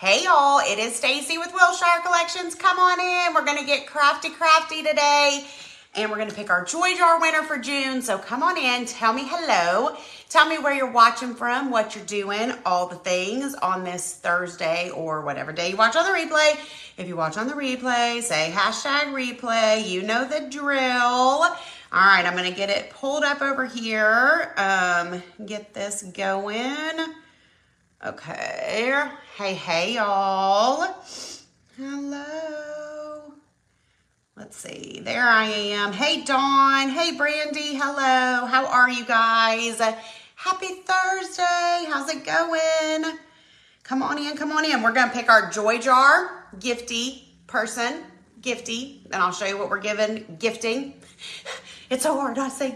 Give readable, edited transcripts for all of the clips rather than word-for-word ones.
Hey y'all, it is Stacy with Wilshire Collections. Come on in. We're going to get crafty today. And we're going to pick our Joy Jar winner for June. So come on in, tell me hello. Tell me where you're watching from, what you're doing, all the things on this Thursday or whatever day you watch on the replay. If you watch on the replay, say hashtag replay. You know the drill. All right, I'm going to get it pulled up over here. Get this going. Okay. Hey, y'all. Hello. Let's see. There I am. Hey, Dawn. Hey, Brandy. Hello. How are you guys? Happy Thursday. How's it going? Come on in. Come on in. We're going to pick our Joy Jar gifty person. Gifty. And I'll show you what we're gifting. It's so hard not to say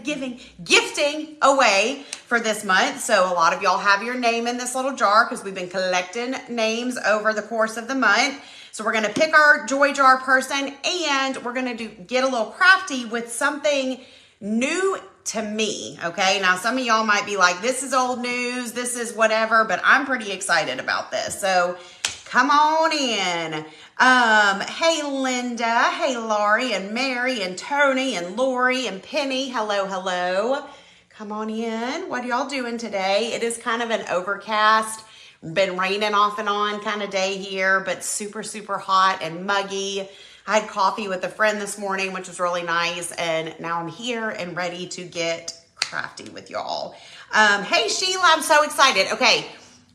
gifting away for this month. So a lot of y'all have your name in this little jar because we've been collecting names over the course of the month. So we're going to pick our Joy Jar person and we're going to get a little crafty with something new to me. Okay. Now some of y'all might be like, this is old news. This is whatever, but I'm pretty excited about this. So come on in. Hey, Linda. Hey, Laurie and Mary and Tony and Lori and Penny. Hello. Come on in. What are y'all doing today? It is kind of an overcast, been raining off and on kind of day here, but super hot and muggy. I had coffee with a friend this morning, which was really nice. And now I'm here and ready to get crafty with y'all. Hey, Sheila, I'm so excited. Okay.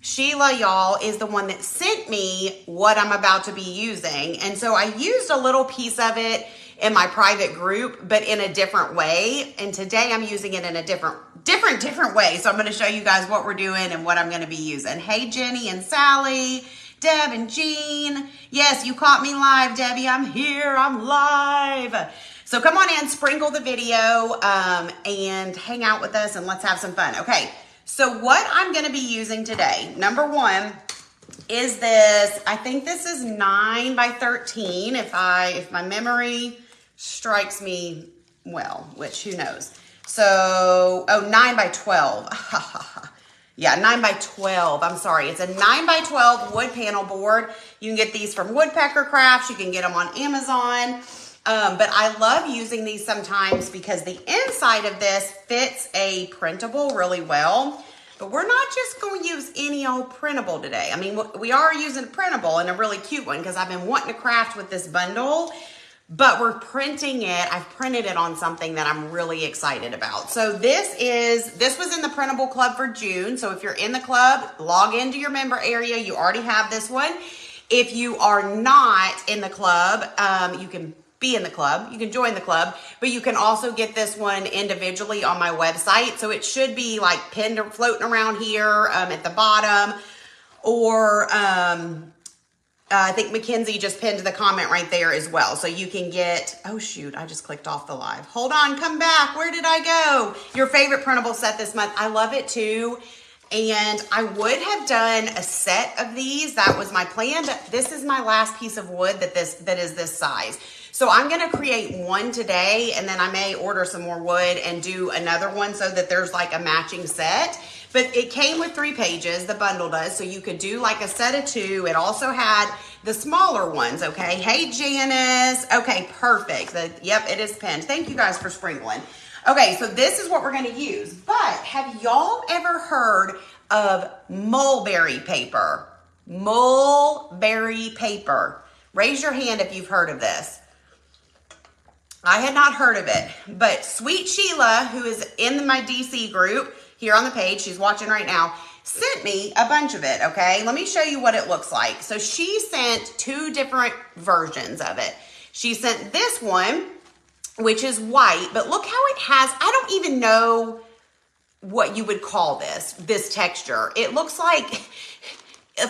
Sheila, y'all, is the one that sent me what I'm about to be using. And so I used a little piece of it in my private group, but in a different way. And today I'm using it in a different way. So I'm going to show you guys what we're doing and what I'm going to be using. Hey, Jenny and Sally, Deb and Jean. Yes, you caught me live, Debbie. I'm here. I'm live. So come on in, sprinkle the video, and hang out with us and let's have some fun. Okay. So what I'm going to be using today, number one, is this. I think this is 9 by 13. If my memory strikes me well, which who knows. So, 9 by 12. Yeah, 9 by 12. I'm sorry. It's a 9 by 12 wood panel board. You can get these from Woodpecker Crafts. You can get them on Amazon. But I love using these sometimes because the inside of this fits a printable really well. But we're not just going to use any old printable today. I mean, we are using a printable and a really cute one because I've been wanting to craft with this bundle. But we're printing it. I've printed it on something that I'm really excited about. So this was in the Printable Club for June. So if you're in the club, log into your member area. You already have this one. If you are not in the club, you can be in the club. You can join the club, but you can also get this one individually on my website. So it should be like pinned or floating around here at the bottom. Or I think Mackenzie just pinned the comment right there as well. So you can get, oh shoot, I just clicked off the live. Hold on, come back. Where did I go? Your favorite printable set this month. I love it too. And I would have done a set of these. That was my plan, but this is my last piece of wood that is this size. So I'm going to create one today, and then I may order some more wood and do another one so that there's like a matching set. But it came with 3 pages, the bundle does, so you could do like a set of 2. It also had the smaller ones, okay? Hey, Janice. Okay, perfect. Yep, it is pinned. Thank you guys for sprinkling. Okay, so this is what we're going to use. But have y'all ever heard of mulberry paper? Mulberry paper. Raise your hand if you've heard of this. I had not heard of it, but Sweet Sheila, who is in my DC group here on the page, she's watching right now, sent me a bunch of it, okay? Let me show you what it looks like. So she sent 2 different versions of it. She sent this one, which is white, but look how it has, I don't even know what you would call this texture. It looks like,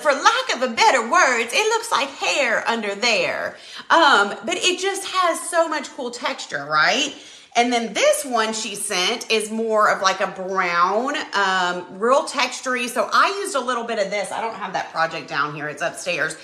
for lack of a better words, it looks like hair under there. But it just has so much cool texture, right? And then this one she sent is more of like a brown, real textury. So I used a little bit of this. I don't have that project down here. It's upstairs.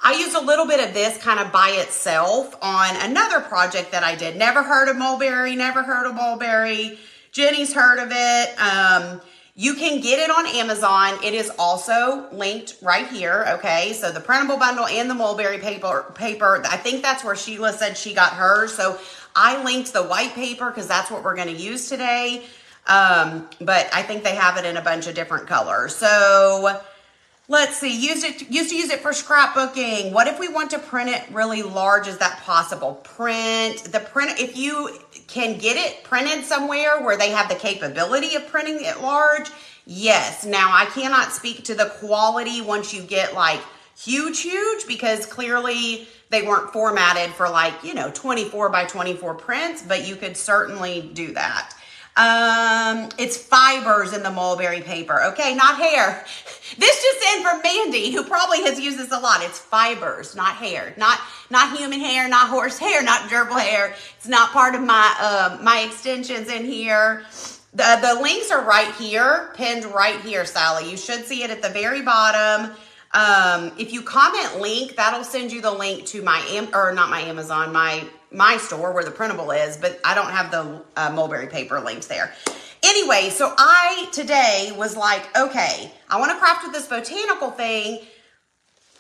I used a little bit of this kind of by itself on another project that I did. Never heard of mulberry, never heard of mulberry. Jenny's heard of it. You can get it on Amazon. It is also linked right here, okay? So the printable bundle and the mulberry paper, I think that's where Sheila said she got hers. So I linked the white paper because that's what we're going to use today. But I think they have it in a bunch of different colors. So let's see, used to use it for scrapbooking. What if we want to print it really large? Is that possible? If you can get it printed somewhere where they have the capability of printing it large, yes. Now, I cannot speak to the quality once you get like huge, because clearly they weren't formatted for like, 24 by 24 prints, but you could certainly do that. It's fibers in the mulberry paper. Okay, not hair. This just in from Mandy, who probably has used this a lot. It's fibers, not hair. Not human hair, not horse hair, not gerbil hair. It's not part of my extensions in here. The links are right here, pinned right here, Sally. You should see it at the very bottom. If you comment link, that'll send you the link to my store where the printable is, but I don't have the mulberry paper links there. Anyway, so I today was like, okay, I want to craft with this botanical thing.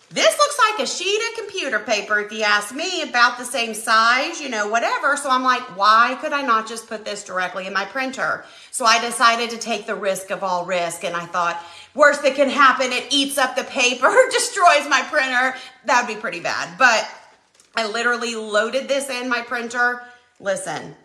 This looks like a sheet of computer paper, if you ask me, about the same size, whatever. So I'm like, why could I not just put this directly in my printer? So I decided to take the risk of all risk, and I thought, worst that can happen, it eats up the paper, destroys my printer. That would be pretty bad. But I literally loaded this in my printer. Listen,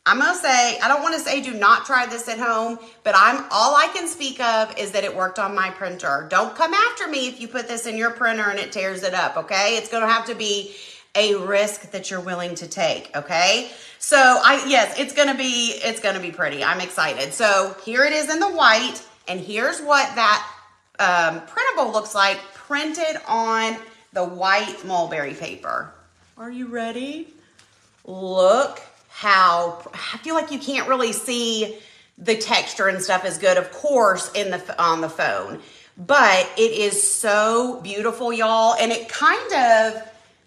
I'm going to say, I don't want to say do not try this at home, but all I can speak of is that it worked on my printer. Don't come after me if you put this in your printer and it tears it up, okay? It's going to have to be a risk that you're willing to take, okay? So yes, it's going to be pretty. I'm excited. So here it is in the white, and here's what that printable looks like printed on the white mulberry paper. Are you ready? Look how, I feel like you can't really see the texture and stuff as good, of course, on the phone. But it is so beautiful, y'all. And it kind of,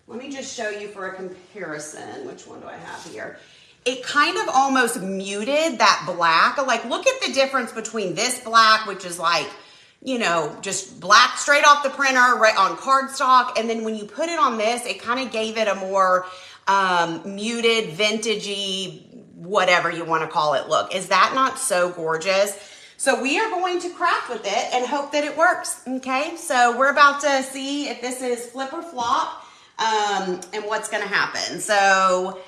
let me just show you for a comparison. Which one do I have here? It kind of almost muted that black. Like, look at the difference between this black, which is like, just black straight off the printer, right on cardstock. And then when you put it on this, it kind of gave it a more muted, vintagey, whatever you want to call it look. Is that not so gorgeous? So we are going to craft with it and hope that it works. Okay, so we're about to see if this is flip or flop and what's going to happen. So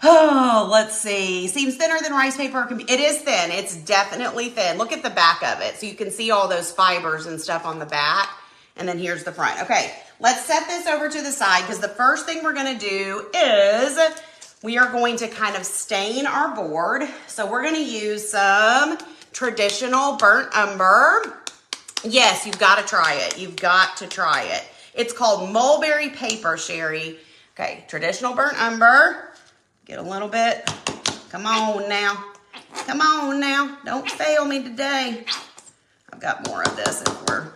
let's see. Seems thinner than rice paper. It is thin. It's definitely thin. Look at the back of it. So you can see all those fibers and stuff on the back. And then here's the front. Okay, let's set this over to the side, because the first thing we're going to do is we are going to kind of stain our board. So we're going to use some traditional burnt umber. Yes, you've got to try it. You've got to try it. It's called mulberry paper, Sherry. Okay, traditional burnt umber. Get a little bit. Come on now. Come on now. Don't fail me today. I've got more of this if we're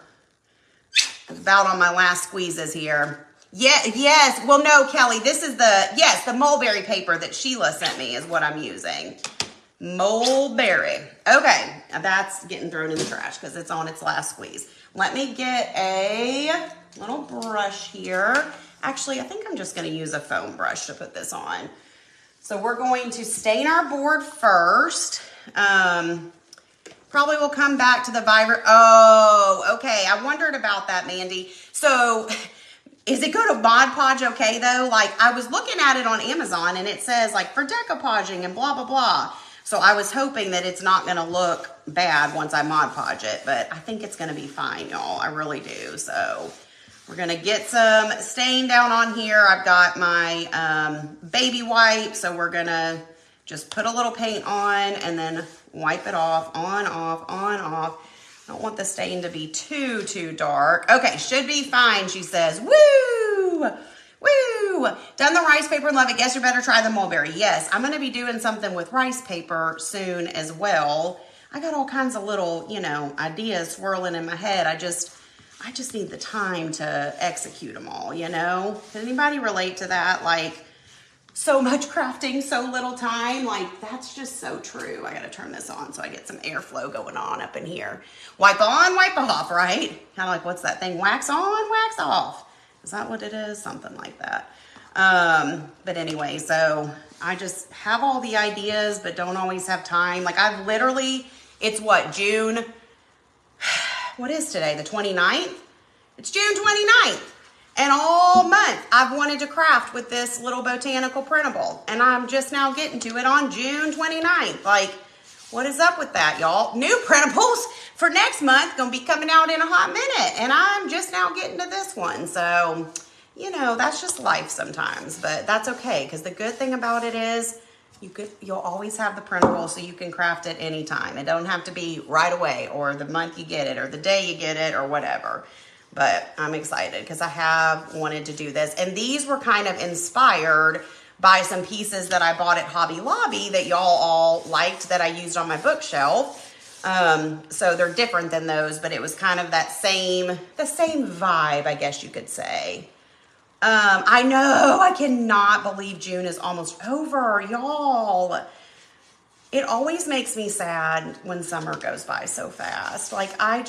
about on my last squeezes here. Yeah, yes. Well, no, Kelly, this is the mulberry paper that Sheila sent me is what I'm using. Mulberry. Okay, now that's getting thrown in the trash because it's on its last squeeze. Let me get a little brush here. Actually, I think I'm just going to use a foam brush to put this on. So we're going to stain our board first. Probably will come back to the Viber. Oh, okay. I wondered about that, Mandy. So is it go to Mod Podge okay, though? Like, I was looking at it on Amazon, and it says, like, for decoupaging and blah, blah, blah. So I was hoping that it's not going to look bad once I Mod Podge it, but I think it's going to be fine, y'all. I really do. So we're going to get some stain down on here. I've got my baby wipe, so we're going to just put a little paint on and then wipe it off, on, off, on, off. I don't want the stain to be too dark. Okay, should be fine, she says. Woo! Woo! Done the rice paper and love it. Guess you better try the mulberry. Yes, I'm going to be doing something with rice paper soon as well. I got all kinds of little, ideas swirling in my head. I just need the time to execute them all, Can anybody relate to that? Like, so much crafting, so little time. Like, that's just so true. I gotta turn this on so I get some airflow going on up in here. Wipe on, wipe off, right? Kind of like, what's that thing? Wax on, wax off. Is that what it is? Something like that. But anyway, so I just have all the ideas, but don't always have time. Like, I've literally, it's what, June, what is today? The 29th? It's June 29th. And all month, I've wanted to craft with this little botanical printable. And I'm just now getting to it on June 29th. Like, what is up with that, y'all? New printables for next month going to be coming out in a hot minute. And I'm just now getting to this one. So, you know, that's just life sometimes. But that's okay, because the good thing about it is you'll always have the printable so you can craft it anytime. It don't have to be right away or the month you get it or the day you get it or whatever. But I'm excited because I have wanted to do this. And these were kind of inspired by some pieces that I bought at Hobby Lobby that y'all all liked that I used on my bookshelf. So they're different than those, but it was kind of the same vibe, I guess you could say. I know, I cannot believe June is almost over, y'all. It always makes me sad when summer goes by so fast. Like, I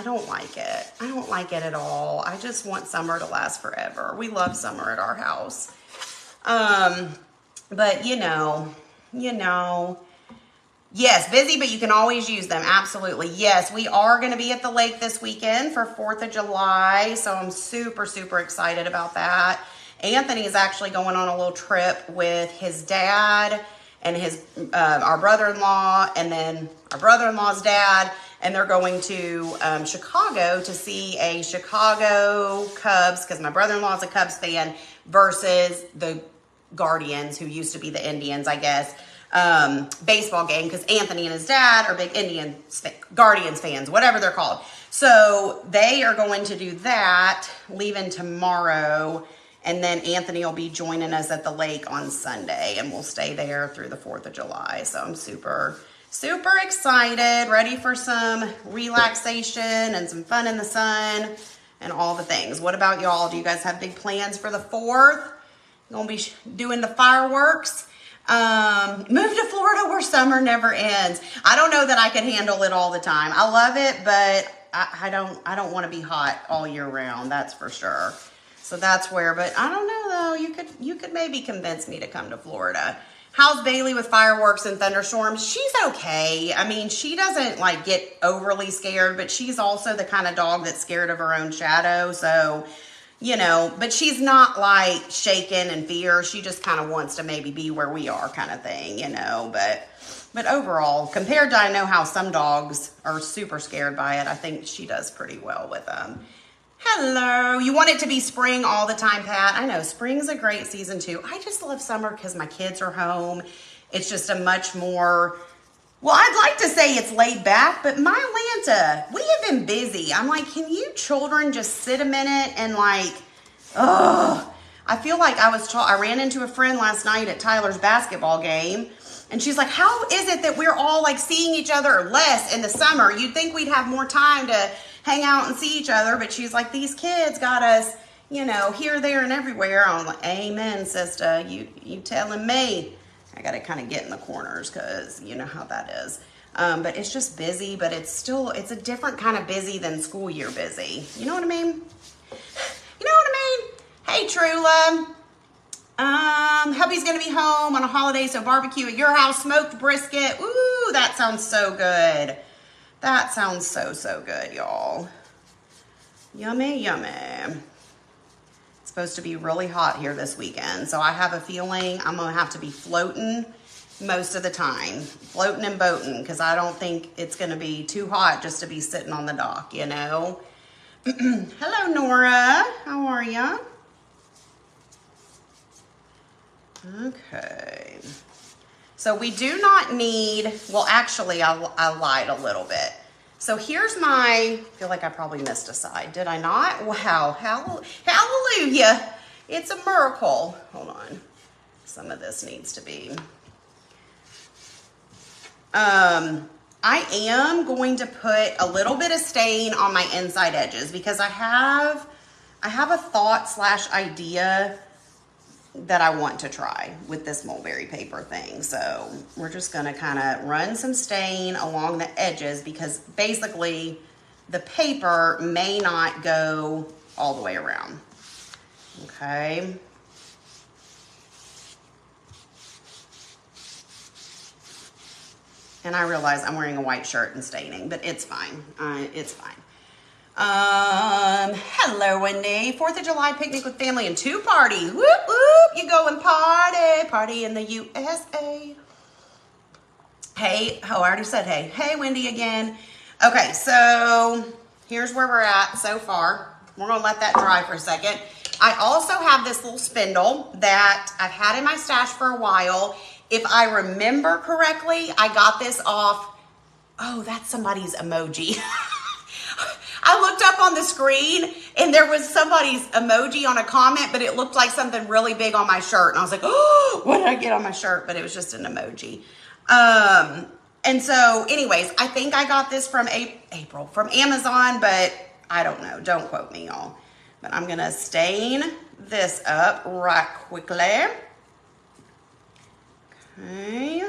don't like it. I don't like it at all. I just want summer to last forever. We love summer at our house. But you know, yes, busy, but you can always use them. Absolutely. Yes, we are going to be at the lake this weekend for 4th of July. So I'm super, super excited about that. Anthony is actually going on a little trip with his dad and our brother-in-law, and then our brother-in-law's dad. And they're going to Chicago to see a Chicago Cubs, because my brother-in-law is a Cubs fan, versus the Guardians, who used to be the Indians, I guess, baseball game, because Anthony and his dad are big Guardians fans, whatever they're called. So they are going to do that, leaving tomorrow, and then Anthony will be joining us at the lake on Sunday, and we'll stay there through the 4th of July. So I'm super excited, ready for some relaxation and some fun in the sun and all the things. What about y'all? Do you guys have big plans for the 4th? You're gonna be doing the fireworks? Move to Florida where summer never ends. I don't know that I can handle it all the time. I love it, but I don't want to be hot all year round. That's for sure. So that's where, but I don't know though. You could maybe convince me to come to Florida. How's Bailey with fireworks and thunderstorms? She's okay. I mean, she doesn't like get overly scared, but she's also the kind of dog that's scared of her own shadow. So, you know, but she's not like shaken in fear. She just kind of wants to maybe be where we are kind of thing, you know, but overall, compared to, I know how some dogs are super scared by it, I think she does pretty well with them. Hello. You want it to be spring all the time, Pat? I know spring's a great season too. I just love summer because my kids are home. It's just a much more, well, I'd like to say it's laid back, but my Atlanta, we have been busy. I'm like, can you children just sit a minute and like, I feel like I ran into a friend last night at Tyler's basketball game, and she's like, how is it that we're all like seeing each other less in the summer? You'd think we'd have more time to hang out and see each other, but she's like, these kids got us, you know, here, there, and everywhere. I'm like, amen, sister. You telling me. I got to kind of get in the corners because you know how that is. But it's just busy, but it's a different kind of busy than school year busy. You know what I mean? You know what I mean? Hey, Trula. Hubby's going to be home on a holiday, so barbecue at your house, smoked brisket. Ooh, that sounds so good. That sounds so good, y'all. Yummy, yummy. It's supposed to be really hot here this weekend, so I have a feeling I'm going to have to be floating most of the time. Floating and boating, because I don't think it's going to be too hot just to be sitting on the dock, you know? Hello, Nora. How are ya? Okay. So we do not need, well, actually, I lied a little bit. So here's I feel like I probably missed a side. Did I not? Wow. Hallelujah. It's a miracle. Hold on. Some of this needs to be. I am going to put a little bit of stain on my inside edges because I have a thought / idea that I want to try with this mulberry paper thing. So we're just gonna kind of run some stain along the edges because basically the paper may not go all the way around. Okay. And I realize I'm wearing a white shirt and staining, but it's fine. It's fine. Hello, Wendy. 4th of July picnic with family and 2 party. Whoop, whoop. You going party in the USA. Hey, oh, I already said hey. Hey, Wendy again. Okay, so here's where we're at so far. We're gonna let that dry for a second. I also have this little spindle that I've had in my stash for a while. If I remember correctly, I got this off, oh, that's somebody's emoji. I looked up on the screen and there was somebody's emoji on a comment, but it looked like something really big on my shirt. And I was like, oh, what did I get on my shirt? But it was just an emoji. And so anyways, I think I got this from April from Amazon, but I don't know. Don't quote me, y'all. But I'm going to stain this up right quickly. Okay.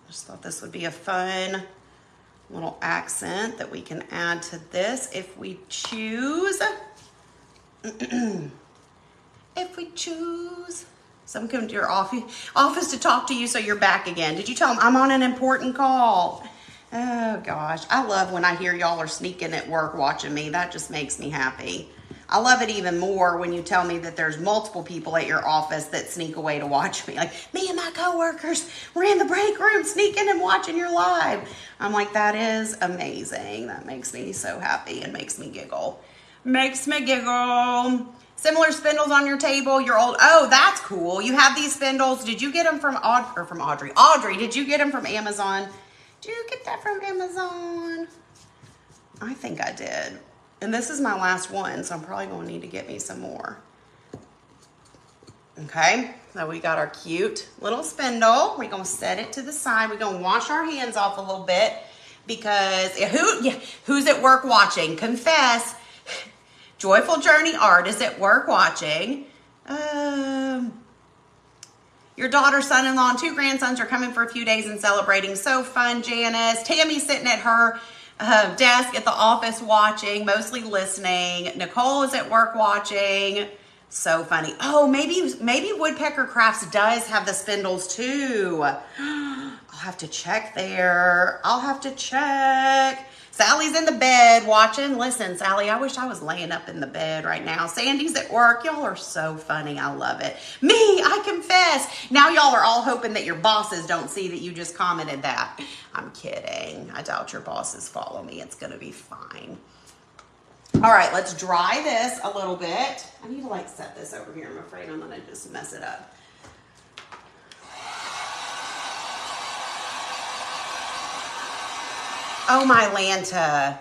Just thought this would be a fun little accent that we can add to this if we choose. If we choose. Someone come to your office to talk to you so you're back again. Did you tell them I'm on an important call? Oh gosh, I love when I hear y'all are sneaking at work watching me. That just makes me happy. I love it even more when you tell me that there's multiple people at your office that sneak away to watch me. Like, me and my coworkers, we're in the break room sneaking and watching your live. I'm like, that is amazing. That makes me so happy and makes me giggle. Makes me giggle. Similar spindles on your table, your old, oh, that's cool. You have these spindles. Did you get them from Audrey? Audrey, did you get them from Amazon? Did you get that from Amazon? I think I did. And this is my last one, so I'm probably going to need to get me some more. Okay, so we got our cute little spindle. We're going to set it to the side. We're going to wash our hands off a little bit because who's at work watching? Confess. Joyful Journey Art is at work watching. Your daughter, son-in-law, and 2 grandsons are coming for a few days and celebrating. So fun, Janice. Tammy's sitting at her desk at the office watching, mostly listening. Nicole is at work watching. So funny. Oh, maybe Woodpecker Crafts does have the spindles too. I'll have to check there. I'll have to check. Sally's in the bed watching. Listen, Sally, I wish I was laying up in the bed right now. Sandy's at work. Y'all are so funny. I love it. Me, I confess. Now y'all are all hoping that your bosses don't see that you just commented that. I'm kidding. I doubt your bosses follow me. It's going to be fine. All right, let's dry this a little bit. I need to like set this over here. I'm afraid I'm going to just mess it up. Oh, my Lanta.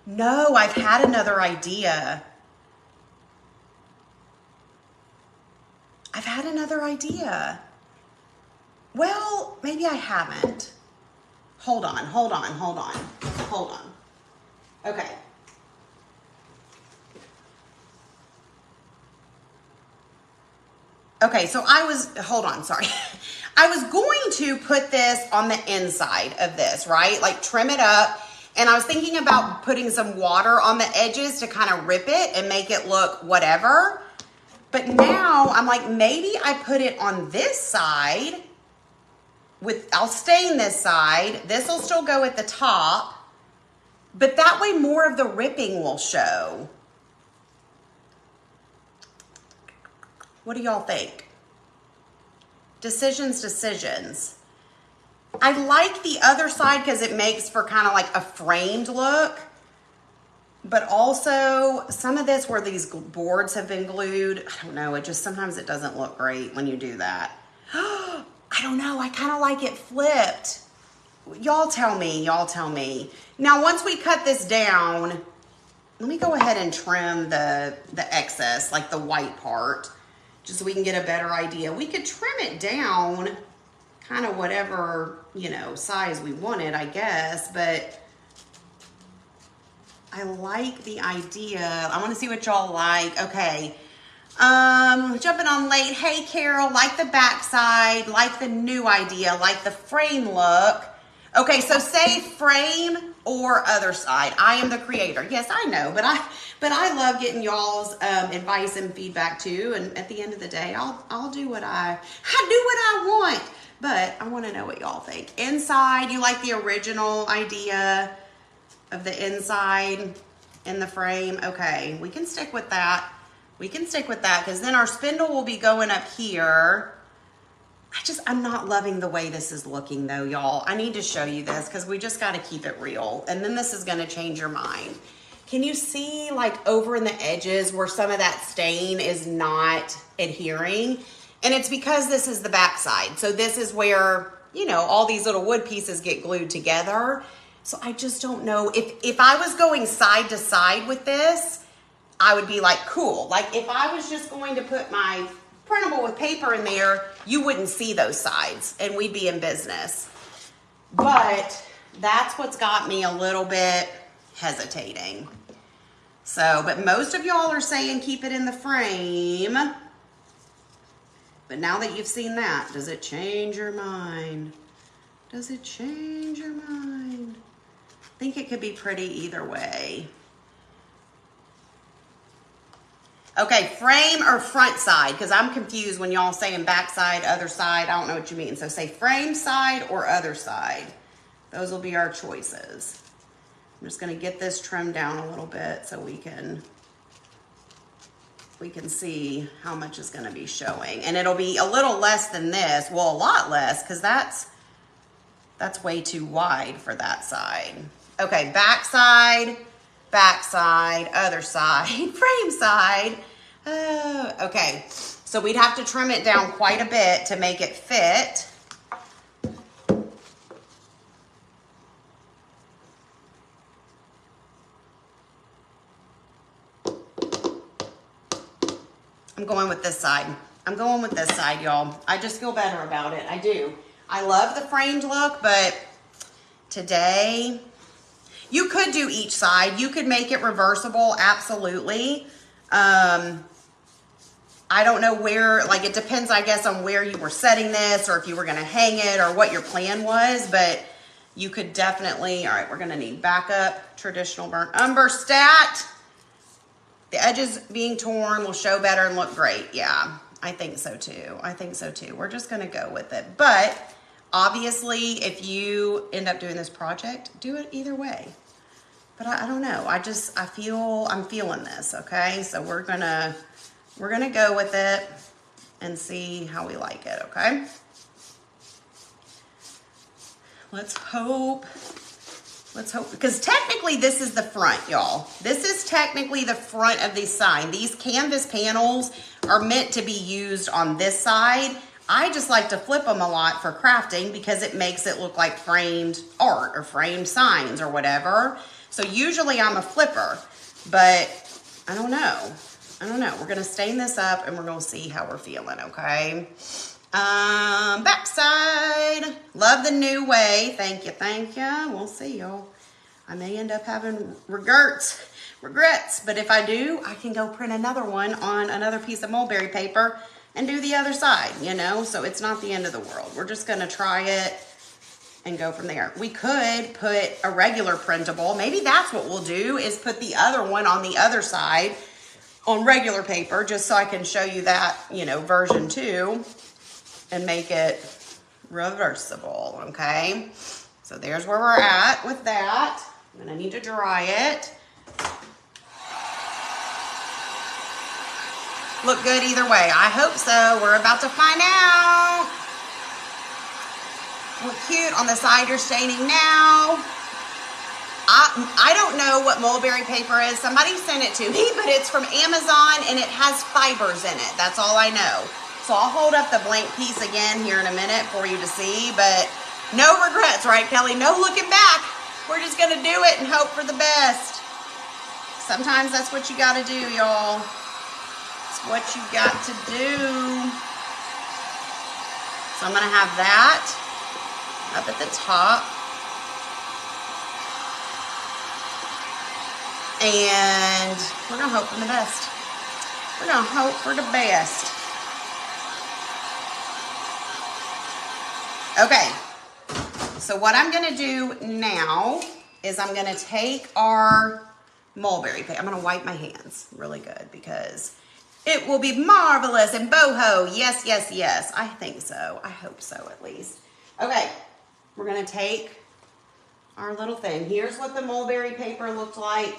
No, I've had another idea. I've had another idea. Well, maybe I haven't. Hold on. Okay. Okay, so hold on, sorry. I was going to put this on the inside of this, right? Like trim it up. And I was thinking about putting some water on the edges to kind of rip it and make it look whatever. But now I'm like, maybe I put it on this side I'll stain this side. This will still go at the top, but that way more of the ripping will show. What do y'all think? Decisions. I like the other side because it makes for kind of like a framed look, but also some of this where these boards have been glued, I don't know, sometimes it doesn't look great when you do that. I don't know, I kind of like it flipped. Y'all tell me. Now, once we cut this down, let me go ahead and trim the excess, like the white part, just so we can get a better idea. We could trim it down kind of whatever, size we wanted, I guess, but I like the idea. I want to see what y'all like. Okay. Jumping on late. Hey, Carol, like the backside, like the new idea, like the frame look. Okay, so say frame or other side. I am the creator. Yes, I know, but I love getting y'all's advice and feedback too. And at the end of the day, I'll do what I do what I want. But I want to know what y'all think. Inside, you like the original idea of the inside in the frame? Okay, we can stick with that. We can stick with that because then our spindle will be going up here. I'm not loving the way this is looking though, y'all. I need to show you this because we just got to keep it real. And then this is going to change your mind. Can you see like over in the edges where some of that stain is not adhering? And it's because this is the back side. So this is where, you know, all these little wood pieces get glued together. So I just don't know. If I was going side to side with this, I would be like, cool. Like if I was just going to put my printable with paper in there, you wouldn't see those sides and we'd be in business. But that's what's got me a little bit hesitating. So, but most of y'all are saying keep it in the frame. But now that you've seen that, does it change your mind? Does it change your mind? I think it could be pretty either way. Okay, frame or front side, because I'm confused when y'all saying back side, other side. I don't know what you mean. So say frame side or other side. Those will be our choices. I'm just going to get this trimmed down a little bit so we can see how much is going to be showing. And it'll be a little less than this. Well, a lot less because that's way too wide for that side. Okay, back side, other side, frame side. Okay, so we'd have to trim it down quite a bit to make it fit. I'm going with this side. I'm going with this side, y'all. I just feel better about it. I do. I love the framed look, but today, you could do each side. You could make it reversible, absolutely. I don't know where, like it depends, I guess, on where you were setting this or if you were gonna hang it or what your plan was, but you could definitely, all right, we're gonna need backup, traditional burnt umber stat. The edges being torn will show better and look great. Yeah, I think so too. I think so too. We're just gonna go with it. But obviously, if you end up doing this project, do it either way. But I don't know. I'm feeling this, okay? So we're gonna go with it and see how we like it, okay? Let's hope, because technically this is the front, y'all. This is technically the front of the sign. These canvas panels are meant to be used on this side. I just like to flip them a lot for crafting because it makes it look like framed art or framed signs or whatever. So usually I'm a flipper, but I don't know. We're gonna stain this up and we're gonna see how we're feeling, okay? Backside. Love the new way. Thank you. We'll see, y'all. I may end up having regrets, but if I do, I can go print another one on another piece of mulberry paper and do the other side, you know? So it's not the end of the world. We're just gonna try it and go from there. We could put a regular printable. Maybe that's what we'll do, is put the other one on the other side on regular paper, just so I can show you that, you know, version 2 and make it reversible, okay? So there's where we're at with that. I'm gonna need to dry it. Look good either way. I hope so. We're about to find out. Look cute on the side you're staining now. I don't know what mulberry paper is. Somebody sent it to me, but it's from Amazon and it has fibers in it. That's all I know. So I'll hold up the blank piece again here in a minute for you to see, but no regrets, right, Kelly? No looking back. We're just gonna do it and hope for the best. Sometimes that's what you gotta do, y'all. It's what you got to do. So I'm gonna have that up at the top. And we're gonna hope for the best. We're gonna hope for the best. Okay, so what I'm gonna do now is I'm gonna take our mulberry paste. I'm gonna wipe my hands really good because it will be marvelous and boho. Yes, yes, yes. I think so. I hope so at least. Okay, we're gonna take our little thing. Here's what the mulberry paper looked like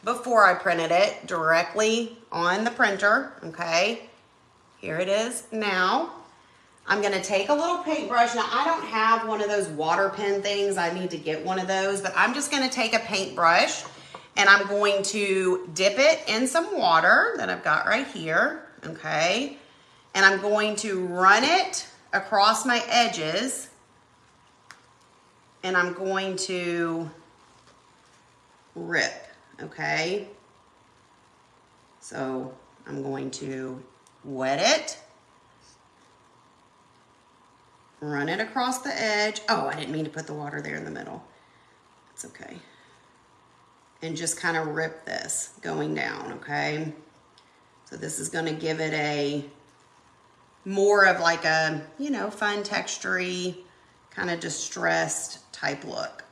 before I printed it directly on the printer, okay? Here it is now. I'm gonna take a little paintbrush. Now, I don't have one of those water pen things. I need to get one of those, but I'm just gonna take a paintbrush and I'm going to dip it in some water that I've got right here, okay? And I'm going to run it across my edges and I'm going to rip, okay? So I'm going to wet it, run it across the edge. Oh, I didn't mean to put the water there in the middle. It's okay. And just kind of rip this going down, okay? So this is gonna give it a more of like a, you know, fun texture-y, kind of distressed type look.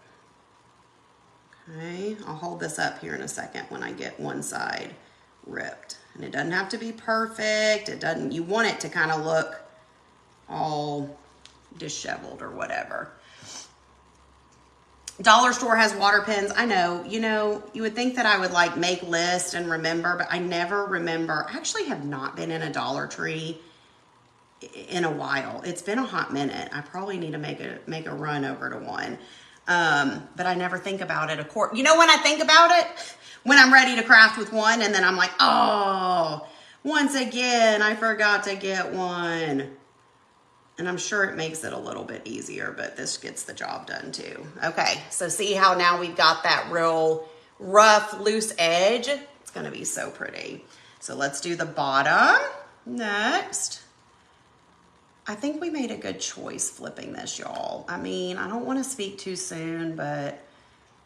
Okay, I'll hold this up here in a second when I get one side ripped. And it doesn't have to be perfect. It doesn't, you want it to kind of look all disheveled or whatever. Dollar store has water pens. I know, you know, you would think that I would like make lists and remember, but I never remember. I actually have not been in a Dollar Tree in a while. It's been a hot minute. I probably need to make a run over to one. But I never think about it. Of course, you know when I think about it? When I'm ready to craft with one and then I'm like, oh, once again, I forgot to get one. And I'm sure it makes it a little bit easier, but this gets the job done too. Okay, so see how now we've got that real rough, loose edge? It's gonna be so pretty. So let's do the bottom next. I think we made a good choice flipping this, y'all. I mean, I don't wanna speak too soon, but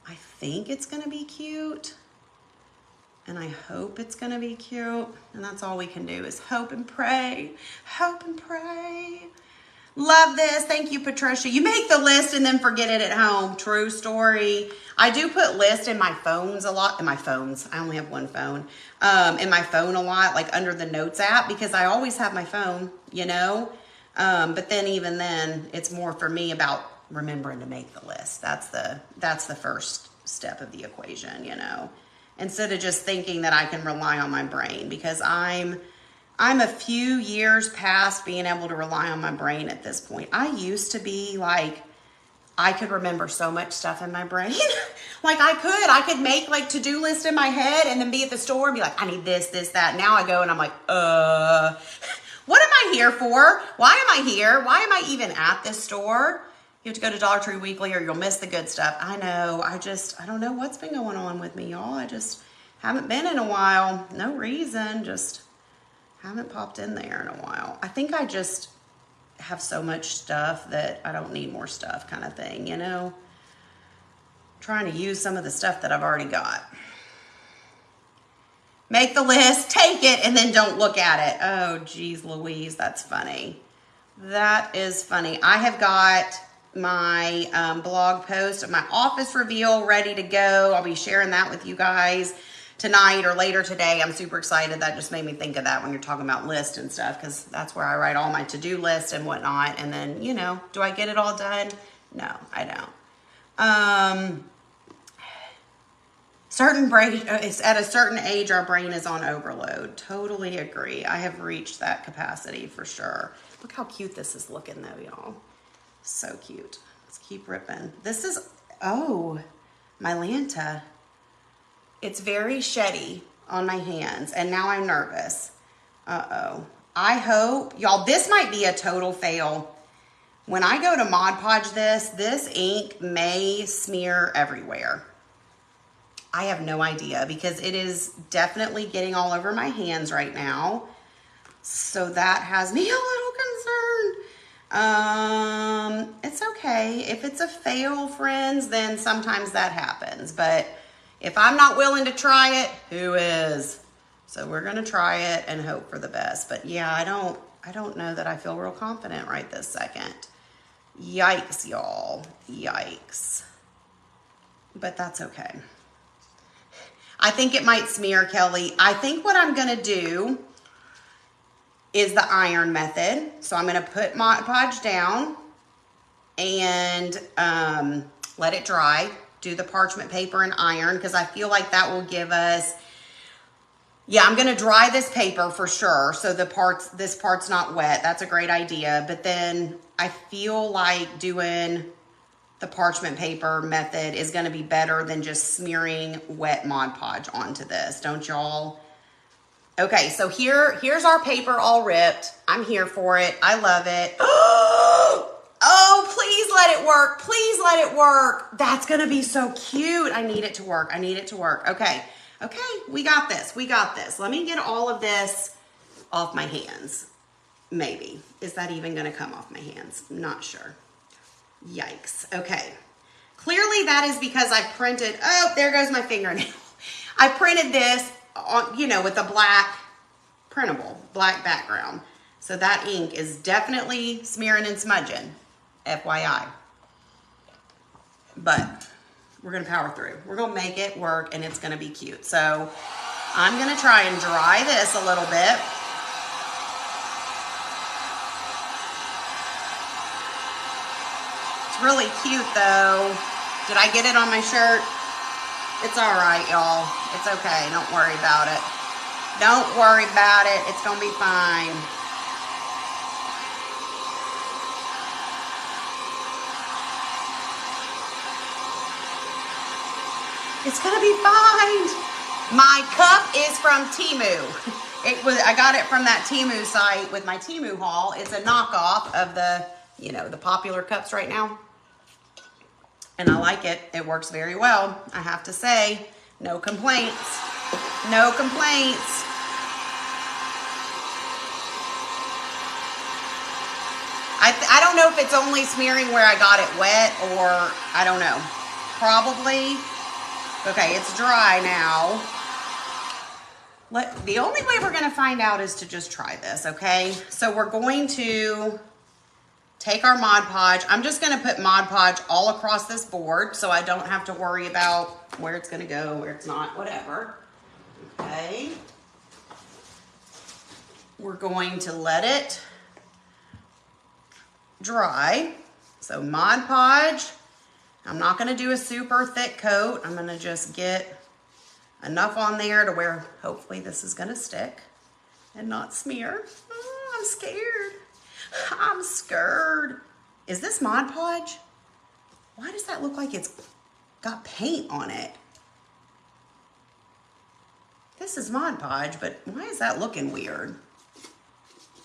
I think it's gonna be cute. And I hope it's gonna be cute. And that's all we can do is hope and pray, hope and pray. Love this. Thank you, Patricia. You make the list and then forget it at home. True story. I do put lists in my phones a lot. In my phones. I only have one phone. In my phone a lot, like under the notes app, because I always have my phone, you know. But then even then, it's more for me about remembering to make the list. That's the first step of the equation, you know. Instead of just thinking that I can rely on my brain, because I'm a few years past being able to rely on my brain at this point. I used to be like, I could remember so much stuff in my brain. Like I could make like to-do list in my head and then be at the store and be like, I need this, this, that. Now I go and I'm like, what am I here for? Why am I here? Why am I even at this store? You have to go to Dollar Tree Weekly or you'll miss the good stuff. I know, I don't know what's been going on with me, y'all. I just haven't been in a while. No reason, just haven't popped in there in a while. I think I just have so much stuff that I don't need more stuff kind of thing, you know? Trying to use some of the stuff that I've already got. Make the list, take it, and then don't look at it. Oh, geez Louise, that's funny. That is funny. I have got my blog post of my office reveal ready to go. I'll be sharing that with you guys tonight or later today. I'm super excited. That just made me think of that when you're talking about lists and stuff, because that's where I write all my to-do list and whatnot. And then, you know, do I get it all done? No, I don't. At a certain age, our brain is on overload. Totally agree. I have reached that capacity for sure. Look how cute this is looking though, y'all. So cute. Let's keep ripping. This is, oh, my Lanta. It's very sheddy on my hands, and now I'm nervous. Uh-oh. I hope, y'all, this might be a total fail. When I go to Mod Podge this ink may smear everywhere. I have no idea because it is definitely getting all over my hands right now. So that has me a little concerned. It's okay. If it's a fail, friends, then sometimes that happens. But if I'm not willing to try it, who is? So we're gonna try it and hope for the best. But yeah, I don't know that I feel real confident right this second. Yikes, y'all. Yikes. But that's okay. I think it might smear, Kelly. I think what I'm gonna do is the iron method. So I'm gonna put Mod Podge down and let it dry. Do the parchment paper and iron because I feel like that will give us, yeah, I'm gonna dry this paper for sure. So this part's not wet. That's a great idea. But then I feel like doing the parchment paper method is gonna be better than just smearing wet Mod Podge onto this. Don't y'all? Okay, so here's our paper all ripped. I'm here for it. I love it. Oh, please let it work. Please let it work. That's gonna be so cute. I need it to work. I need it to work. Okay, we got this. We got this. Let me get all of this off my hands. Maybe. Is that even gonna come off my hands? Not sure. Yikes. Okay. Clearly that is because I printed, oh, there goes my fingernail. I printed this on, with a black printable, black background. So that ink is definitely smearing and smudging, FYI. But we're gonna power through. We're gonna make it work and it's gonna be cute. So I'm gonna try and dry this a little bit. It's really cute though. Did I get it on my shirt? It's all right, y'all. It's okay. Don't worry about it. Don't worry about it. It's gonna be fine. It's gonna be fine. My cup is from Temu. I got it from that Temu site with my Temu haul. It's a knockoff of the, the popular cups right now. And I like it. It works very well. I have to say, no complaints. No complaints. I don't know if it's only smearing where I got it wet or I don't know. Probably. Okay, it's dry now. The only way we're gonna find out is to just try this, okay? So we're going to take our Mod Podge. I'm just gonna put Mod Podge all across this board so I don't have to worry about where it's gonna go, where it's not, whatever. Okay. We're going to let it dry. So Mod Podge. I'm not gonna do a super thick coat. I'm gonna just get enough on there to where hopefully this is gonna stick and not smear. Oh, I'm scared. I'm scared. Is this Mod Podge? Why does that look like it's got paint on it? This is Mod Podge, but why is that looking weird?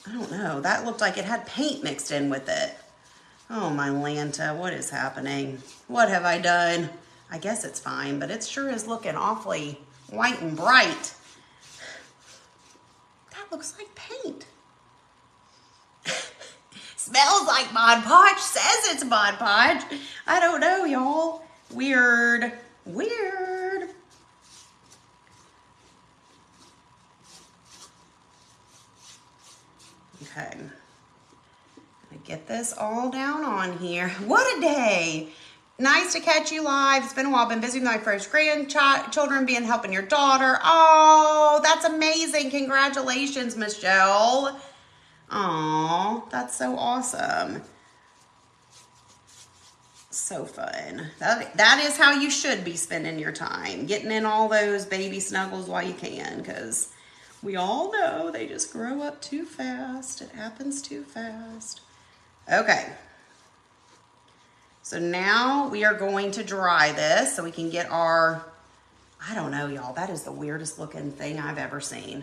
I don't know. That looked like it had paint mixed in with it. Oh, my Lanta, what is happening? What have I done? I guess it's fine, but it sure is looking awfully white and bright. That looks like paint. Smells like Mod Podge, says it's Mod Podge. I don't know, y'all. Weird. Weird. Okay. Get this all down on here. What a day. Nice to catch you live. It's been a while. Been busy with my first grandchildren, helping your daughter. Oh, that's amazing. Congratulations, Michelle. Oh, that's so awesome. So fun. That is how you should be spending your time. Getting in all those baby snuggles while you can, because we all know they just grow up too fast. It happens too fast. Okay, so now we are going to dry this so we can get our, I don't know, y'all, that is the weirdest looking thing I've ever seen.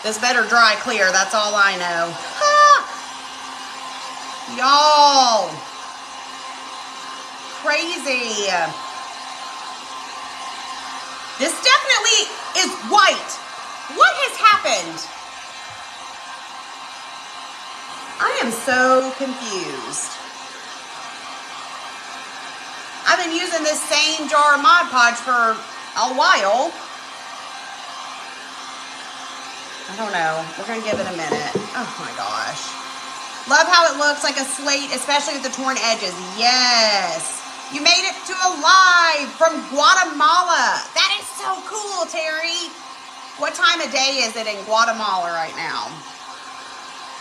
This better dry clear, that's all I know. Ah! Y'all, crazy. This definitely is white. What has happened? I am so confused. I've been using this same jar of Mod Podge for a while. I don't know. We're going to give it a minute. Oh my gosh. Love how it looks like a slate, especially with the torn edges. Yes. You made it to a live from Guatemala. That is so cool, Terry. What time of day is it in Guatemala right now?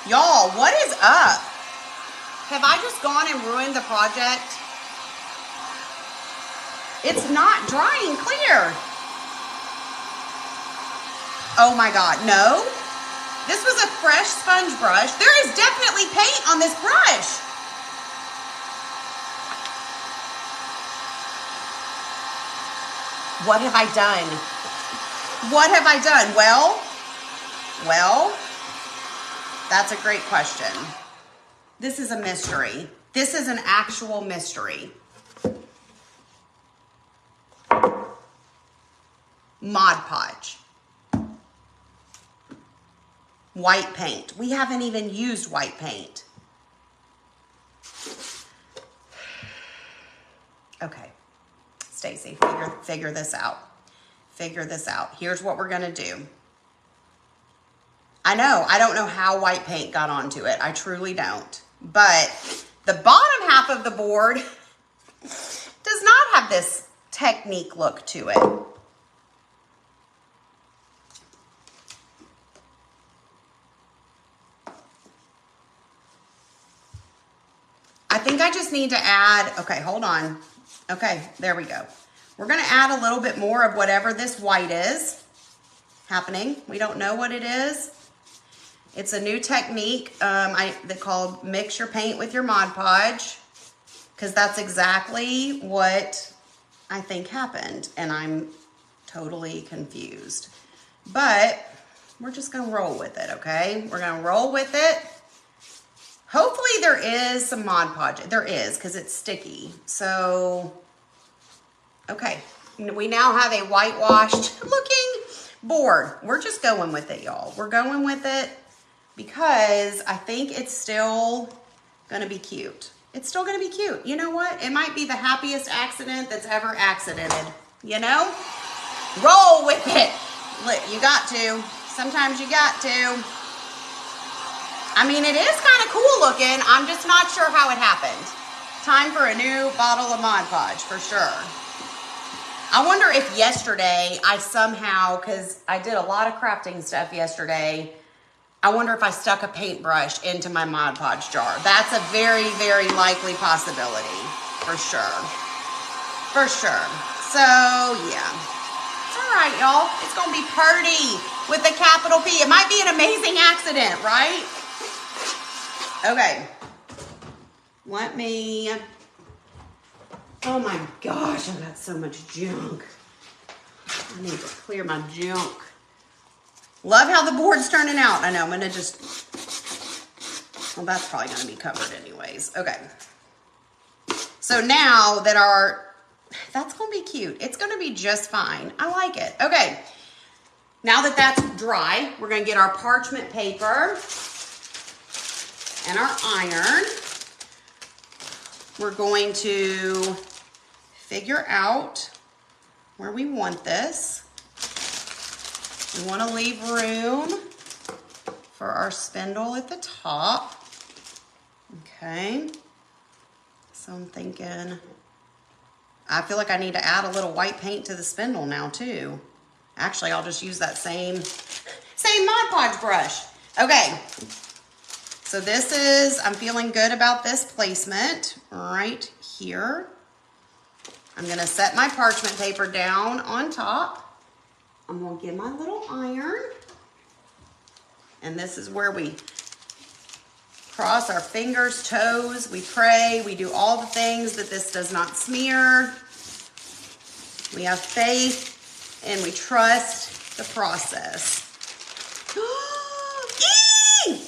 Y'all, what is up? Have I just gone and ruined the project? It's not drying clear. Oh my God, no. This was a fresh sponge brush. There is definitely paint on this brush. What have I done? What have I done? Well, that's a great question. This is a mystery. This is an actual mystery. Mod Podge. White paint. We haven't even used white paint. Okay. Stacy, figure this out. Figure this out. Here's what we're going to do. I know, I don't know how white paint got onto it. I truly don't. But the bottom half of the board does not have this technique look to it. I think I just need to add, okay, hold on. Okay, there we go. We're gonna add a little bit more of whatever this white is happening. We don't know what it is. It's a new technique they called mix your paint with your Mod Podge, because that's exactly what I think happened, and I'm totally confused. But we're just gonna roll with it, okay? We're gonna roll with it. Hopefully there is some Mod Podge. There is, because it's sticky. So, okay. We now have a whitewashed looking board. We're just going with it, y'all. We're going with it because I think it's still gonna be cute. It's still gonna be cute. You know what? It might be the happiest accident that's ever accidented, you know? Roll with it. Look, you got to. Sometimes you got to. I mean, it is kind of cool looking. I'm just not sure how it happened. Time for a new bottle of Mod Podge, for sure. I wonder if yesterday I somehow, because I did a lot of crafting stuff yesterday, I wonder if I stuck a paintbrush into my Mod Podge jar. That's a very, very likely possibility, for sure. For sure. So, yeah. It's all right, y'all. It's going to be Purdy with a capital P. It might be an amazing accident, right? Okay, let me, oh my gosh, I've got so much junk. I need to clear my junk. Love how the board's turning out. I know, I'm gonna just, well, that's probably gonna be covered anyways. Okay, so now that that's gonna be cute. It's gonna be just fine. I like it. Okay, now that that's dry, we're gonna get our parchment paper and our iron. We're going to figure out where we want this. We want to leave room for our spindle at the top. Okay. So I'm thinking, I feel like I need to add a little white paint to the spindle now too. Actually, I'll just use that same Mod Podge brush. Okay. So this is, I'm feeling good about this placement right here. I'm gonna set my parchment paper down on top. I'm gonna get my little iron. And this is where we cross our fingers, toes, we pray, we do all the things that this does not smear. We have faith and we trust the process.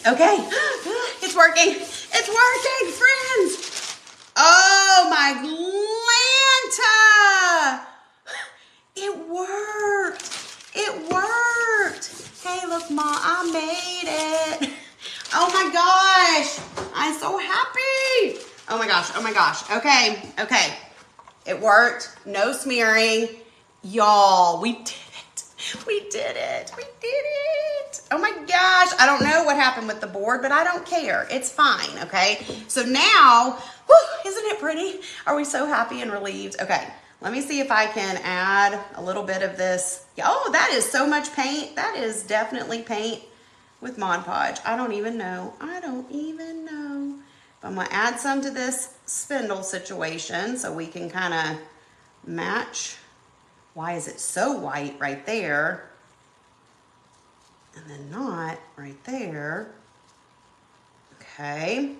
Okay, it's working. It's working, friends. Oh my Glanta. It worked. It worked. Hey, look, Ma, I made it. Oh my gosh. I'm so happy. Oh my gosh. Oh my gosh. Okay. Okay. It worked. No smearing. Y'all, we did it. We did it. We did it. Oh my gosh, I don't know what happened with the board, but I don't care. It's fine, okay? So now, whew, isn't it pretty? Are we so happy and relieved? Okay, let me see if I can add a little bit of this. Oh, that is so much paint. That is definitely paint with Mod Podge. I don't even know. I don't even know. But I'm gonna add some to this spindle situation so we can kind of match. Why is it so white right there? And then not right there. Okay.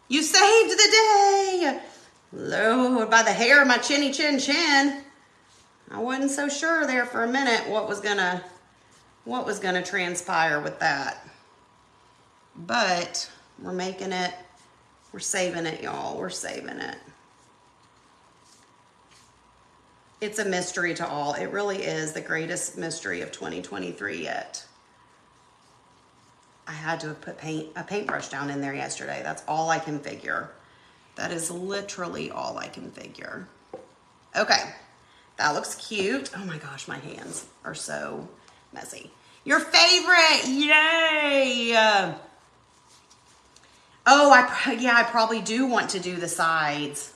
You saved the day. Lord, by the hair of my chinny chin chin. I wasn't so sure there for a minute what was gonna transpire with that. But we're making it, we're saving it, y'all. We're saving it. It's a mystery to all. It really is the greatest mystery of 2023 yet. I had to have put a paintbrush down in there yesterday. That's all I can figure. That is literally all I can figure. Okay, that looks cute. Oh my gosh, my hands are so messy. Your favorite, yay! Oh, I probably do want to do the sides.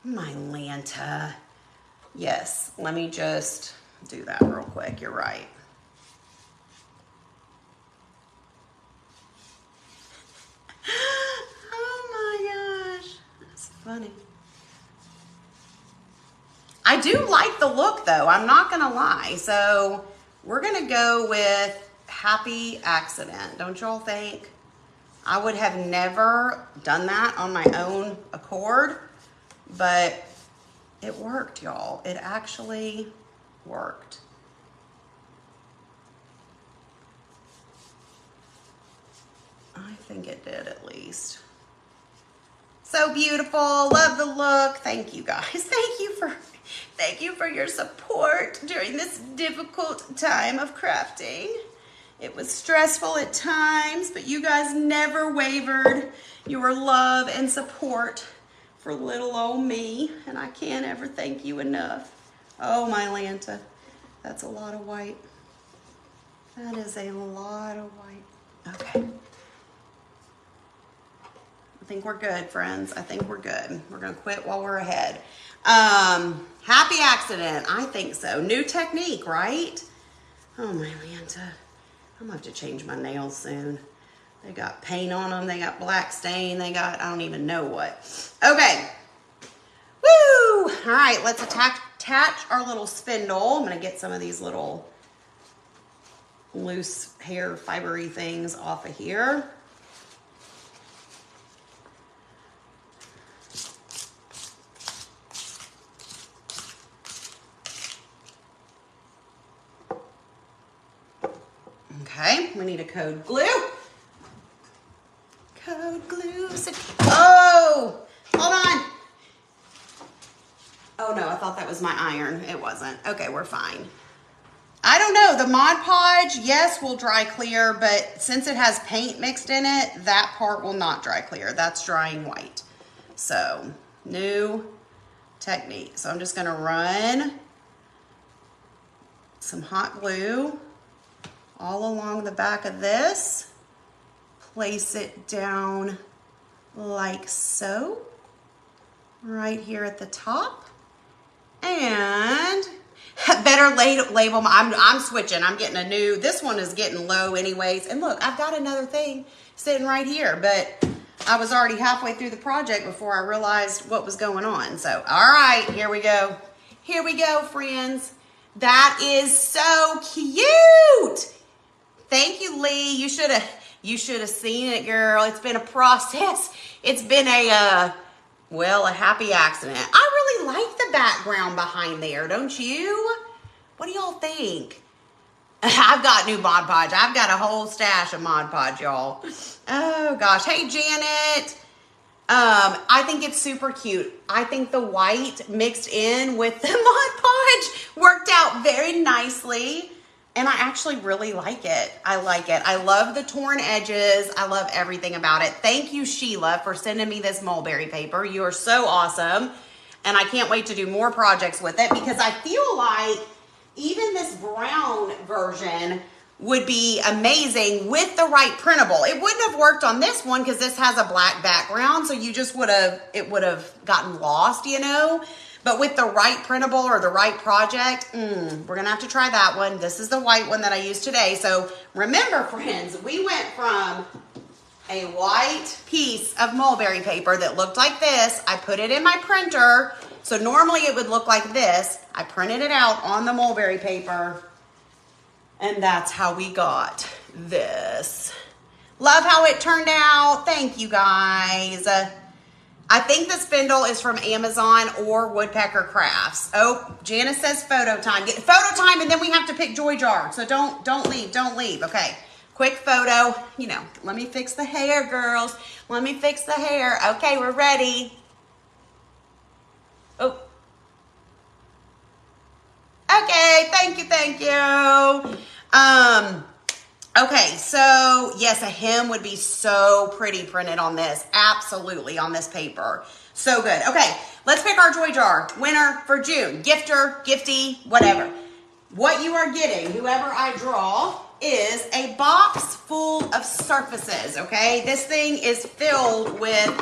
My Lanta. Yes, let me just do that real quick. You're right. Oh my gosh, that's funny. I do like the look though, I'm not gonna lie. So we're gonna go with Happy Accident, don't y'all think? I would have never done that on my own accord, but it worked, y'all. It actually worked. I think it did at least. So beautiful. Love the look. Thank you guys. Thank you for your support during this difficult time of crafting. It was stressful at times, but you guys never wavered your love and support for little old me, and I can't ever thank you enough. Oh, my Lanta, that's a lot of white. That is a lot of white. Okay. I think we're good, friends. I think we're good. We're gonna quit while we're ahead. Happy Accident, I think so. New technique, right? Oh, my Lanta. I'm gonna have to change my nails soon. They got paint on them. They got black stain. They got, I don't even know what. Okay. Woo! All right, let's attach our little spindle. I'm gonna get some of these little loose hair fibery things off of here. Okay, we need a code glue. Code glue. Oh, hold on. Oh no, I thought that was my iron. It wasn't. Okay, we're fine. I don't know. The Mod Podge, yes, will dry clear, but since it has paint mixed in it, that part will not dry clear. That's drying white. So, new technique. So I'm just going to run some hot glue all along the back of this. Place it down like so, right here at the top. And better label, I'm switching, I'm getting a new, this one is getting low anyways. And look, I've got another thing sitting right here, but I was already halfway through the project before I realized what was going on. So, all right, here we go. Here we go, friends. That is so cute. Thank you, Lee. You should have seen it, girl. It's been a process. It's been a happy accident. I really like the background behind there, don't you? What do y'all think? I've got new Mod Podge. I've got a whole stash of Mod Podge, y'all. Oh, gosh. Hey, Janet. I think it's super cute. I think the white mixed in with the Mod Podge worked out very nicely. And I actually really like it. I like it. I love the torn edges. I love everything about it. Thank you, Sheila, for sending me this mulberry paper. You are so awesome. And I can't wait to do more projects with it because I feel like even this brown version would be amazing with the right printable. It wouldn't have worked on this one because this has a black background, so you just it would have gotten lost, you know? But with the right printable or the right project, we're gonna have to try that one. This is the white one that I used today. So remember, friends, we went from a white piece of mulberry paper that looked like this. I put it in my printer. So normally it would look like this. I printed it out on the mulberry paper, and that's how we got this. Love how it turned out. Thank you, guys. I think the spindle is from Amazon or Woodpecker Crafts. Oh, Janice says photo time. Get photo time, and then we have to pick Joy Jar. So don't leave. Okay, quick photo. You know, let me fix the hair, girls. Let me fix the hair. Okay, we're ready. Oh. Okay, thank you. Okay, so yes, a hem would be so pretty printed on this. Absolutely, on this paper. So good. Okay, let's pick our Joy Jar. Winner for June. Gifter, giftee, whatever. What you are getting, whoever I draw, is a box full of surfaces, okay? This thing is filled with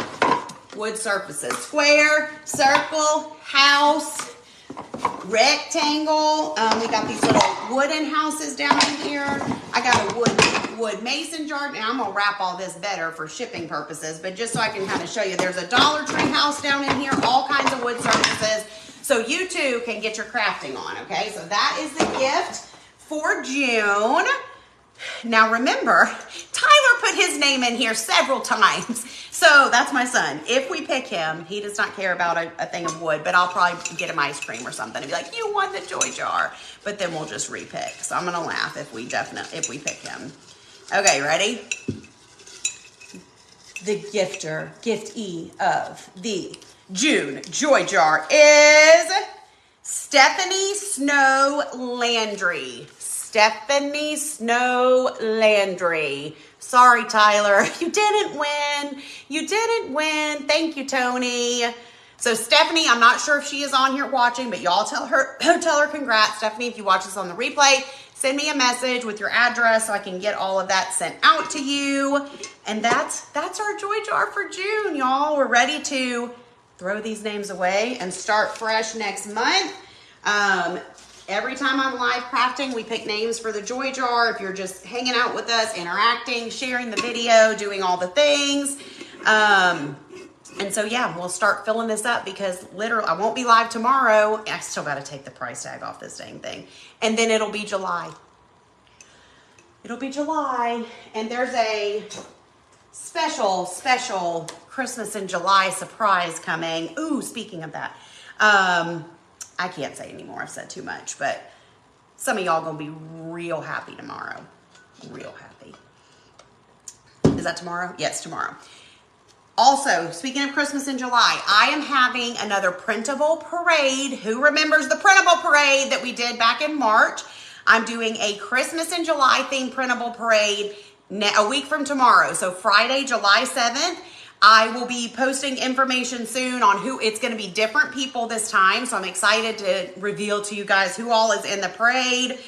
wood surfaces. Square, circle, house, rectangle. We got these little wooden houses down in here. I got a wood mason jar. Now I'm gonna wrap all this better for shipping purposes, but just so I can kind of show you, there's a Dollar Tree house down in here, all kinds of wood surfaces, so you too can get your crafting on, okay? So that is the gift for June. Now remember, Tyler put his name in here several times. So that's my son. If we pick him, he does not care about a thing of wood, but I'll probably get him ice cream or something and be like, you won the Joy Jar. But then we'll just repick. So I'm gonna laugh if we pick him. Okay, ready? The giftee of the June Joy Jar is Stephanie Snow Landry. Stephanie Snow Landry. Sorry, Tyler, you didn't win. You didn't win. Thank you, Tony. So Stephanie, I'm not sure if she is on here watching, but y'all tell her congrats. Stephanie, if you watch this on the replay, send me a message with your address so I can get all of that sent out to you. And that's our Joy Jar for June, y'all. We're ready to throw these names away and start fresh next month. Every time I'm live crafting, we pick names for the Joy Jar. If you're just hanging out with us, interacting, sharing the video, doing all the things. And so, yeah, we'll start filling this up because literally I won't be live tomorrow. I still got to take the price tag off this dang thing. And then it'll be July. It'll be July. And there's a special Christmas in July surprise coming. Ooh, speaking of that. I can't say anymore. I've said too much, but some of y'all gonna be real happy tomorrow. Real happy. Is that tomorrow? Yes, tomorrow. Also, speaking of Christmas in July, I am having another printable parade. Who remembers the printable parade that we did back in March? I'm doing a Christmas in July themed printable parade a week from tomorrow. So Friday, July 7th. I will be posting information soon on who. It's going to be different people this time. So I'm excited to reveal to you guys who all is in the parade,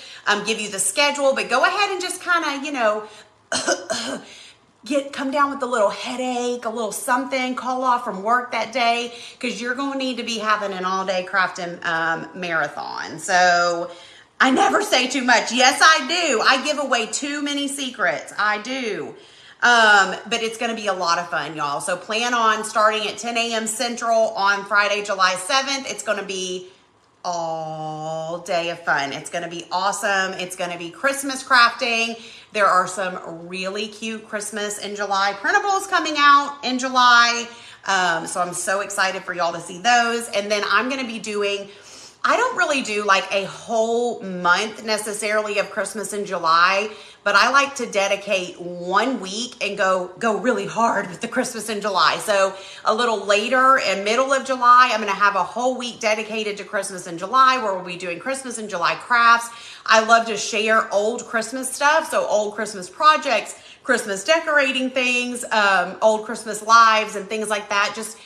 give you the schedule, but go ahead and just kind of, you know, come down with a little headache, a little something, call off from work that day, because you're going to need to be having an all-day crafting marathon. So I never say too much. Yes, I do. I give away too many secrets. I do. But it's going to be a lot of fun, y'all. So plan on starting at 10 a.m. Central on Friday, July 7th. It's going to be all day of fun. It's going to be awesome. It's going to be Christmas crafting. There are some really cute Christmas in July printables coming out in July. So I'm so excited for y'all to see those. And then I'm going to be doing, I don't really do like a whole month necessarily of Christmas in July, but I like to dedicate 1 week and go really hard with the Christmas in July. So a little later in middle of July, I'm going to have a whole week dedicated to Christmas in July where we'll be doing Christmas in July crafts. I love to share old Christmas stuff. So old Christmas projects, Christmas decorating things, old Christmas lives and things like that. Just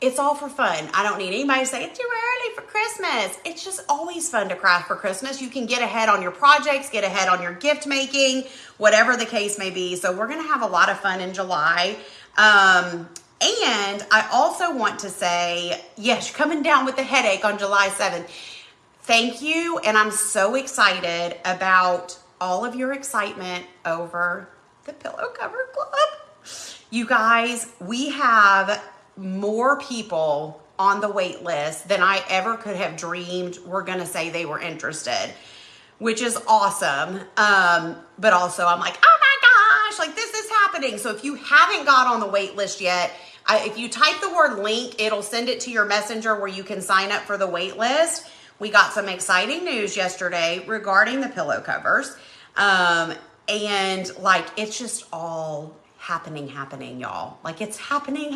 it's all for fun. I don't need anybody to say it's too early for Christmas. It's just always fun to craft for Christmas. You can get ahead on your projects, get ahead on your gift making, whatever the case may be. So we're going to have a lot of fun in July. And I also want to say, yes, you're coming down with the headache on July 7th. Thank you. And I'm so excited about all of your excitement over the Pillow Cover Club. You guys, we have more people on the wait list than I ever could have dreamed were going to say they were interested, which is awesome. But also I'm like, oh my gosh, like this is happening. So if you haven't got on the wait list yet, if you type the word link, it'll send it to your messenger where you can sign up for the wait list. We got some exciting news yesterday regarding the pillow covers. And like, it's just all happening, y'all. Like it's happening.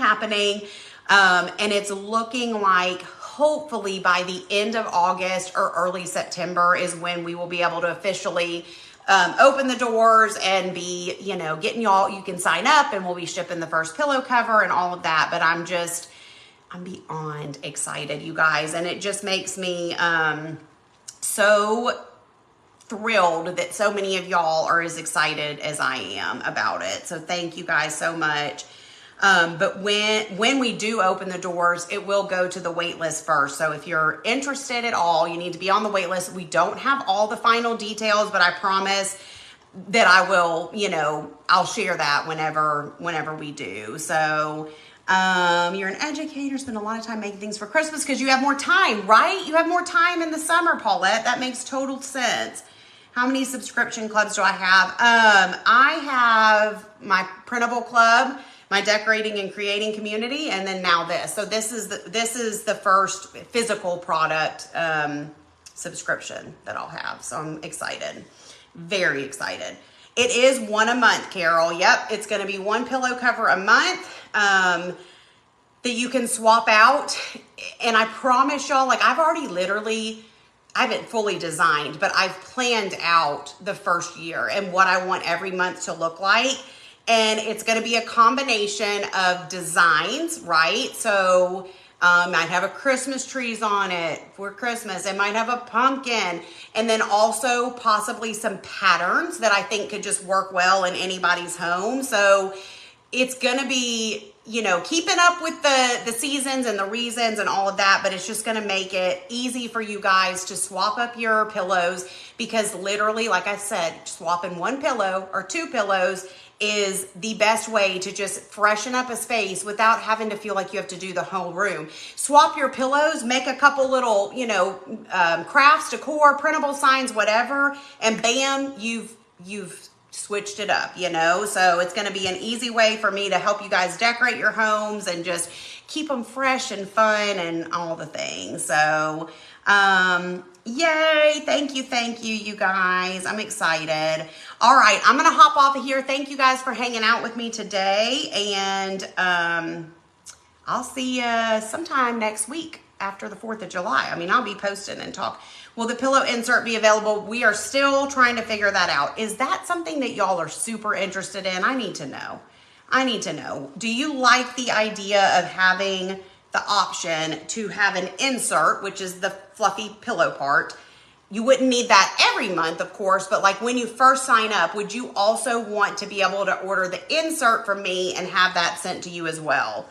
And it's looking like hopefully by the end of August or early September is when we will be able to officially open the doors and be, getting y'all, you can sign up and we'll be shipping the first pillow cover and all of that. But I'm beyond excited, you guys. And it just makes me so thrilled that so many of y'all are as excited as I am about it. So thank you guys so much. But when we do open the doors, it will go to the wait list first. So if you're interested at all, you need to be on the wait list. We don't have all the final details, but I promise that I will, I'll share that whenever we do. So you're an educator, spend a lot of time making things for Christmas because you have more time, right? You have more time in the summer, Paulette. That makes total sense. How many subscription clubs do I have? I have my printable club, my decorating and creating community, and then now this. So this is the first physical product subscription that I'll have. So I'm excited, very excited. It is one a month, Carol. Yep, it's going to be one pillow cover a month that you can swap out. And I promise y'all, like I haven't fully designed, but I've planned out the first year and what I want every month to look like. And it's going to be a combination of designs, right? So might have a Christmas trees on it for Christmas. It might have a pumpkin. And then also possibly some patterns that I think could just work well in anybody's home. So it's going to be, keeping up with the seasons and the reasons and all of that, but it's just going to make it easy for you guys to swap up your pillows because literally, like I said, swapping one pillow or two pillows is the best way to just freshen up a space without having to feel like you have to do the whole room. Swap your pillows, make a couple little, crafts, decor, printable signs, whatever, and bam, you've switched it up, So it's going to be an easy way for me to help you guys decorate your homes and just keep them fresh and fun and all the things. So, yay. Thank you, you guys. I'm excited. All right. I'm going to hop off of here. Thank you guys for hanging out with me today. And, I'll see you sometime next week after the 4th of July. I'll be posting and talk. Will the pillow insert be available? We are still trying to figure that out. Is that something that y'all are super interested in? I need to know. Do you like the idea of having the option to have an insert, which is the fluffy pillow part? You wouldn't need that every month, of course, but like when you first sign up, would you also want to be able to order the insert from me and have that sent to you as well?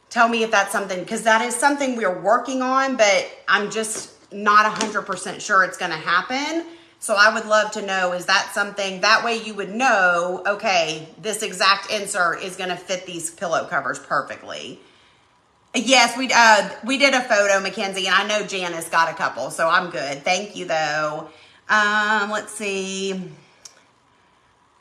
Tell me if that's something, because that is something we're working on, but I'm just not 100% sure it's going to happen. So I would love to know, is that something, that way you would know, okay, this exact insert is going to fit these pillow covers perfectly. Yes, we did a photo, Mackenzie, and I know Janice got a couple, so I'm good. Thank you, though. Let's see.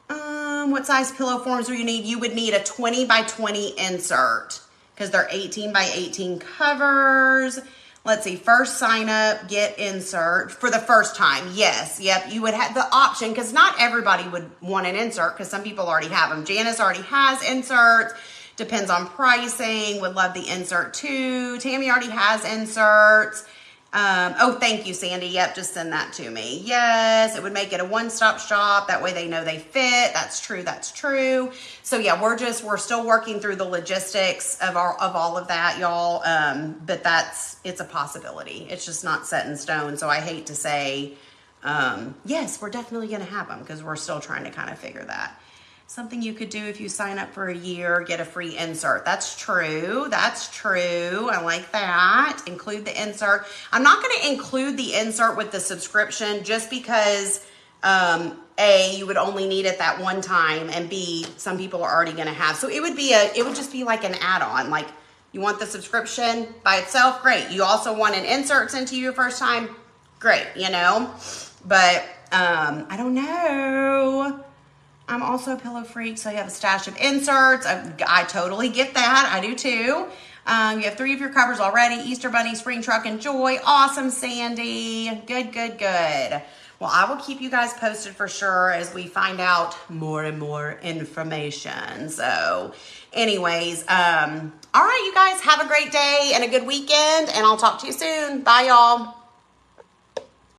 What size pillow forms do you need? You would need a 20 by 20 insert because they're 18 by 18 covers. Let's see, first sign up, get insert for the first time. Yes, yep, you would have the option because not everybody would want an insert because some people already have them. Janice already has inserts. Depends on pricing. Would love the insert too. Tammy already has inserts. Oh, thank you, Sandy. Yep, just send that to me. Yes, it would make it a one-stop shop. That way they know they fit. That's true. That's true. So yeah, we're still working through the logistics of all of that, y'all. But it's a possibility. It's just not set in stone. So I hate to say, yes, we're definitely going to have them because we're still trying to kind of figure that. Something you could do if you sign up for a year, get a free insert. That's true. That's true. I like that. Include the insert. I'm not going to include the insert with the subscription just because, A, you would only need it that one time, and B, some people are already going to have. So it would just be like an add-on. Like, you want the subscription by itself? Great. You also want an insert sent to you your first time? Great, you know? But I don't know. I'm also a pillow freak, so you have a stash of inserts. I totally get that. I do too. You have 3 of your covers already. Easter Bunny, Spring Truck, and Joy. Awesome, Sandy. Good, good, good. Well, I will keep you guys posted for sure as we find out more and more information. So anyways, all right, you guys have a great day and a good weekend, and I'll talk to you soon. Bye, y'all.